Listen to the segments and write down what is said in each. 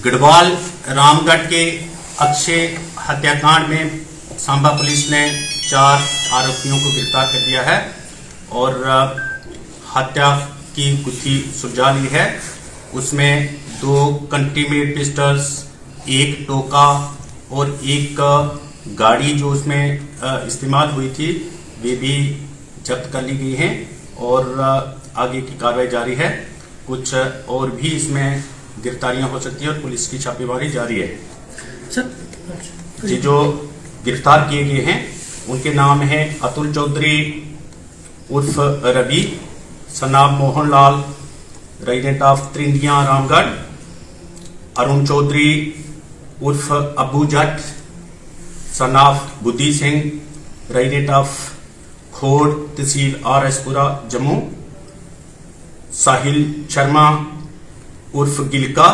गढ़वाल रामगढ़ के अक्षय हत्याकांड में सांबा पुलिस ने 4 आरोपियों को गिरफ्तार कर दिया है और हत्या की गुत्थी सुलझा ली है। उसमें 2 कंटीमेड पिस्टल्स, 1 टोका और 1 गाड़ी जो उसमें इस्तेमाल हुई थी वे भी जब्त कर ली गई हैं और आगे की कार्रवाई जारी है। कुछ और भी इसमें गिरफ्तारियां हो सकती है और पुलिस की छापेमारी जारी है। सर जी, जो गिरफ्तार किए गए हैं उनके नाम है अतुल चौधरी उर्फ रवि, सनाब मोहनलाल, रेजिडेंट ऑफ त्रिंदिया रामगढ़, अरुण चौधरी उर्फ अबू जट, सनाफ बुद्धि सिंह, रेजिडेंट ऑफ खोड़, तहसील RS पुरा जम्मू, साहिल शर्मा उर्फ Gilka,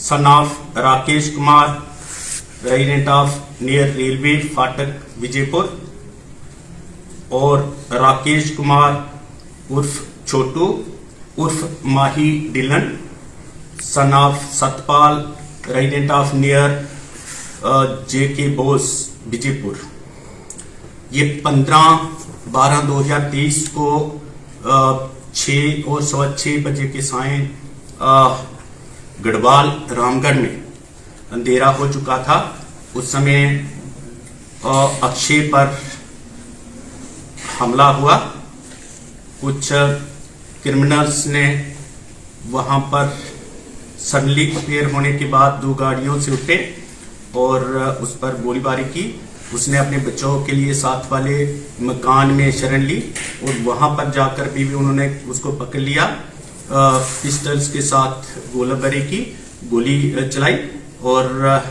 son of Rakesh Kumar, resident of near railway फाटक विजयपुर, और राकेश कुमार उर्फ छोटू उर्फ Mahi Dhillon, son of Satpal, resident of near JK BOSE Vijaypur. ये 15/12/2023 को 6 और 6:15 बजे के साय गढ़वाल रामगढ़ में अंधेरा हो चुका था। उस समय अक्षय पर हमला हुआ। कुछ क्रिमिनल्स ने वहां पर सडनली अपेयर होने के बाद 2 गाड़ियों से उठे और उस पर गोलीबारी की। उसने अपने बचाव के लिए साथ वाले मकान में शरण ली और वहां पर जाकर भी उन्होंने उसको पकड़ लिया। पिस्टल्स के साथ गोलाबारी की, गोली चलाई और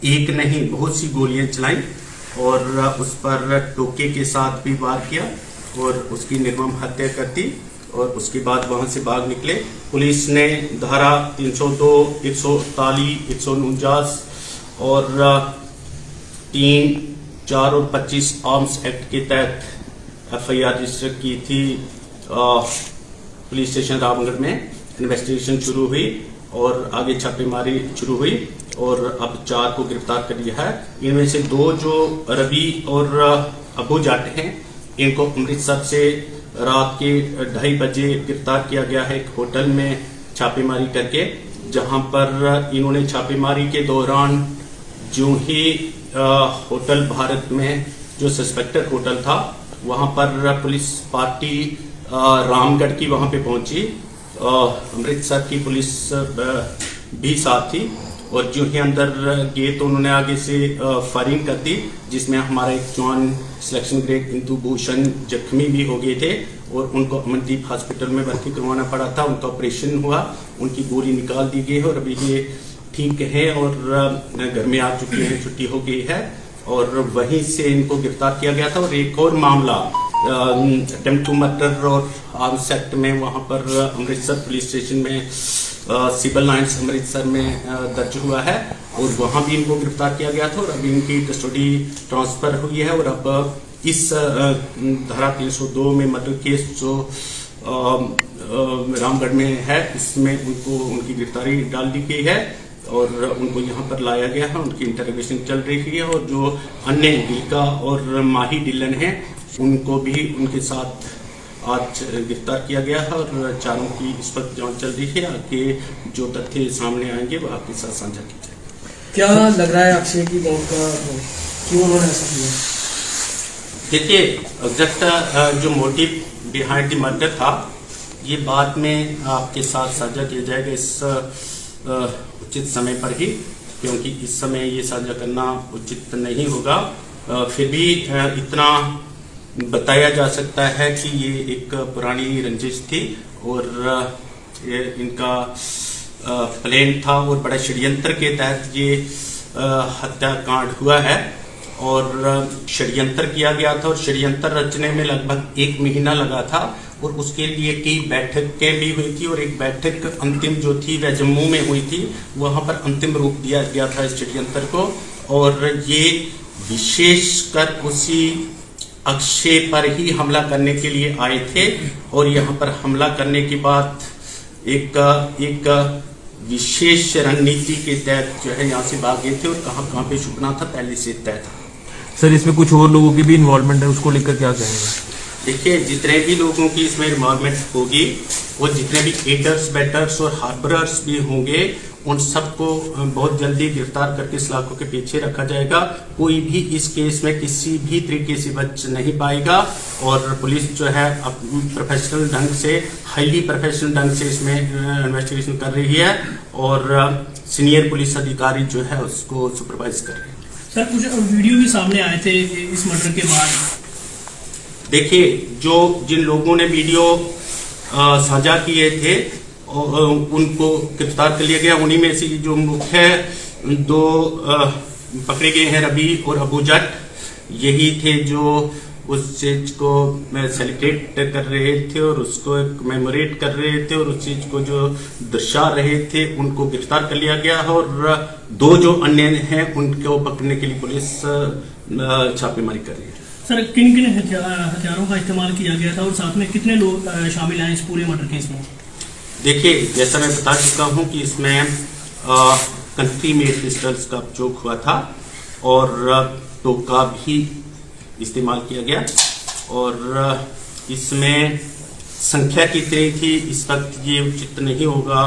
एक नहीं बहुत सी गोलियां चलाई और उस पर टोके के साथ भी वार किया और उसकी निर्मम हत्या कर दी और उसके बाद वहां से भाग निकले। पुलिस ने धारा 302, 148, 149 और 3, 4 और 25 आर्म्स एक्ट के तहत FIR रजिस्टर की थी। पुलिस स्टेशन रामगढ़ में इन्वेस्टिगेशन शुरू हुई और आगे छापेमारी शुरू हुई और अब 4 को गिरफ्तार कर लिया है। इनमें से 2 जो रवि और अबू जाट हैं, इनको अमृतसर से रात के 2:30 बजे गिरफ्तार किया गया है एक होटल में छापेमारी करके, जहां पर इन्होंने छापेमारी के दौरान जो ही होटल भारत में जो सस्पेक्टेड होटल था वहां पर पुलिस पार्टी रामगढ़ की वहां पे पहुंची। अमृतसर की पुलिस भी साथ थी और जो ही अंदर गए तो उन्होंने आगे से फायरिंग कर दी, जिसमें हमारा एक जवान सिलेक्शन ग्रेड इंदु भूषण जख्मी भी हो गए थे और उनको अमनदीप हॉस्पिटल में भर्ती करवाना पड़ा था। उनका ऑपरेशन हुआ, उनकी गोली निकाल दी गई है और अभी ये ठीक है और घर में आ चुके हैं, छुट्टी हो गई है और वहीं से इनको गिरफ्तार किया गया था। और एक और मामला अटेम्प्ट टू मर्डर और आर्म्स एक्ट में वहां पर अमृतसर पुलिस स्टेशन में सिविल लाइन्स अमृतसर में दर्ज हुआ है और वहां भी इनको गिरफ्तार किया गया था और अभी इनकी कस्टडी ट्रांसफर हुई है। और अब इस धारा 302 में मर्डर केस जो रामगढ़ में है, इसमें उनकी गिरफ्तारी डाल दी गई है और उनको यहाँ पर लाया गया है। उनकी इंटरोगेशन चल रही है और जो अन्य गिलका और माही डिलन हैं उनको भी उनके साथ आज गिरफ्तार किया गया है और 4 की इस वक्त जांच चल रही है। आगे जो तथ्य सामने आएंगे वो आपके साथ साझा किए जाएंगे। क्या लग रहा है अक्षय की मौत का, क्यों उन्होंने ऐसा किया? देखिए, एग्जैक्ट जो मोटिव बिहाइंड द मर्डर था ये बाद में आपके साथ साझा किया जाएगा इस उचित समय पर ही, क्योंकि इस समय ये साझा करना उचित नहीं होगा। फिर भी इतना बताया जा सकता है कि ये एक पुरानी रंजिश थी और ये इनका प्लान था और बड़े षड्यंत्र के तहत ये हत्याकांड हुआ है और षड्यंत्र किया गया था और षड्यंत्र रचने में लगभग 1 महीना लगा था और उसके लिए कई बैठकें भी हुई थी और एक बैठक अंतिम जो थी वह जम्मू में हुई थी। वहां पर अंतिम रूप दिया गया था इस षड्यंत्र को, और ये विशेषकर उसी अक्षय पर ही हमला करने के लिए आए थे। और यहाँ पर हमला करने के बाद एक विशेष रणनीति के तहत जो है यहाँ से भाग गए थे, और कहाँ पे छुपना था पहले से तय था। सर, इसमें कुछ और लोगों की भी इन्वॉल्वमेंट है, उसको लेकर क्या कहेंगे? देखिए, जितने भी लोगों की इसमें इन्वॉल्वमेंट होगी और जितने भी एडर्स, बेटर्स और हार्बरर्स भी होंगे, उन सबको बहुत जल्दी गिरफ्तार करके सलाखों के पीछे रखा जाएगा। कोई भी इस केस में किसी भी तरीके से बच नहीं पाएगा, और पुलिस जो है प्रोफेशनल ढंग से, हाईली प्रोफेशनल ढंग से इसमें इन्वेस्टिगेशन कर रही है, और सीनियर पुलिस अधिकारी जो है उसको सुपरवाइज कर रहे हैं। सर, कुछ वीडियो भी सामने आए थे इस मर्डर के बाद। देखिए, जिन लोगों ने वीडियो साझा किए थे उनको गिरफ्तार कर लिया गया। उन्हीं में से जो मुख्य दो पकड़े गए हैं, रवि और अबू जट, यही थे जो उस चीज को सेलिब्रेट कर रहे थे और उसको मेमोरेट कर रहे थे, और उस चीज को जो दर्शा रहे थे उनको गिरफ्तार कर लिया गया है। और दो जो अन्य हैं उनको पकड़ने के लिए पुलिस छापेमारी कर रही है। सर, किन किन हथियारों का इस्तेमाल किया गया था और साथ में कितने लोग शामिल हैं इस पूरे मर्डर केस में? देखिए, जैसा मैं बता चुका हूं कि इसमें कंट्री मेड पिस्टल्स का उपयोग हुआ था और टोका भी इस्तेमाल किया गया, और इसमें संख्या कितनी थी इस वक्त ये उचित नहीं होगा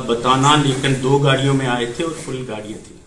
बताना, लेकिन 2 गाड़ियों में आए थे और फुल गाड़ियां थी।